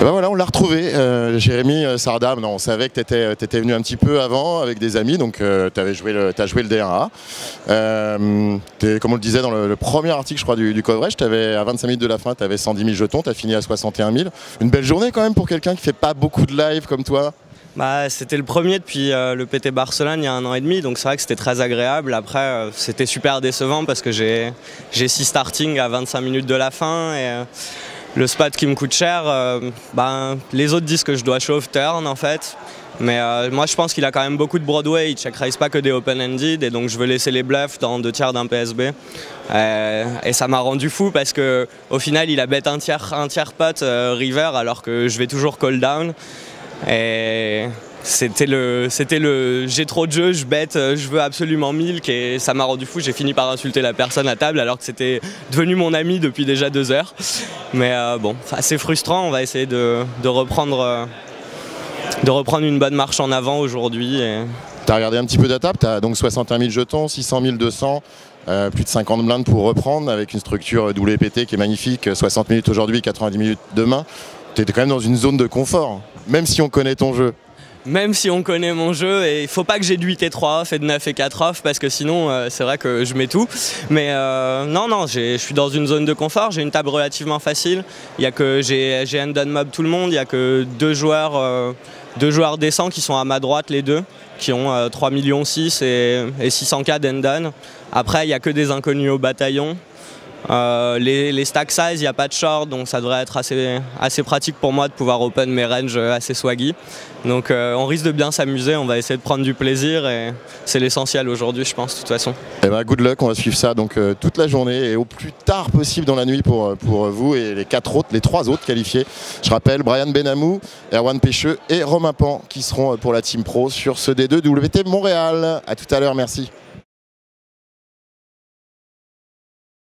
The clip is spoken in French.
Et ben voilà, on l'a retrouvé, Jérémy Sardam. Non, on savait que tu étais venu un petit peu avant avec des amis, donc t'as joué le DRA. Comme on le disait dans le premier article, je crois, du coverage, à 25 minutes de la fin, tu avais 110 000 jetons, tu as fini à 61 000. Une belle journée quand même pour quelqu'un qui fait pas beaucoup de live comme toi. Bah, c'était le premier depuis le PT Barcelone il y a 1 an et demi, donc c'est vrai que c'était très agréable. Après, c'était super décevant parce que j'ai 6 startings à 25 minutes de la fin et le spot qui me coûte cher, les autres disent que je dois chauffe turn en fait. Mais moi je pense qu'il a quand même beaucoup de Broadway, il check raise pas que des open-ended et donc je veux laisser les bluffs dans 2 tiers d'un PSB. Et ça m'a rendu fou parce que au final il a bet un tiers pot river alors que je vais toujours call down. Et c'était le j'ai trop de jeux, je bête, je veux absolument milk et ça m'a rendu fou. J'ai fini par insulter la personne à table alors que c'était devenu mon ami depuis déjà 2 heures. Mais bon, c'est frustrant, on va essayer de reprendre une bonne marche en avant aujourd'hui. Tu as regardé un petit peu ta table, tu as donc 61 000 jetons, 600 200, plus de 50 blindes pour reprendre avec une structure WPT qui est magnifique, 60 minutes aujourd'hui, 90 minutes demain. Tu étais quand même dans une zone de confort, même si on connaît ton jeu. Même si on connaît mon jeu, et il faut pas que j'ai de 8 et 3 off et de 9 et 4 off parce que sinon c'est vrai que je mets tout. Mais non, je suis dans une zone de confort, j'ai une table relativement facile. Il y a que j'ai hand mob tout le monde, il y a que 2 joueurs décents qui sont à ma droite les deux, qui ont 3,6 millions et 600K d'Endan. Après il n'y a que des inconnus au bataillon. Les stack size, il n'y a pas de short, donc ça devrait être assez pratique pour moi de pouvoir open mes ranges assez swaggy. Donc on risque de bien s'amuser, on va essayer de prendre du plaisir et c'est l'essentiel aujourd'hui je pense de toute façon. Et ben, good luck, on va suivre ça donc toute la journée et au plus tard possible dans la nuit pour vous et les 3 autres qualifiés. Je rappelle Brian Benamou, Erwan Pêcheux et Romain Pan qui seront pour la Team Pro sur ce D2 WT Montréal. A tout à l'heure, merci.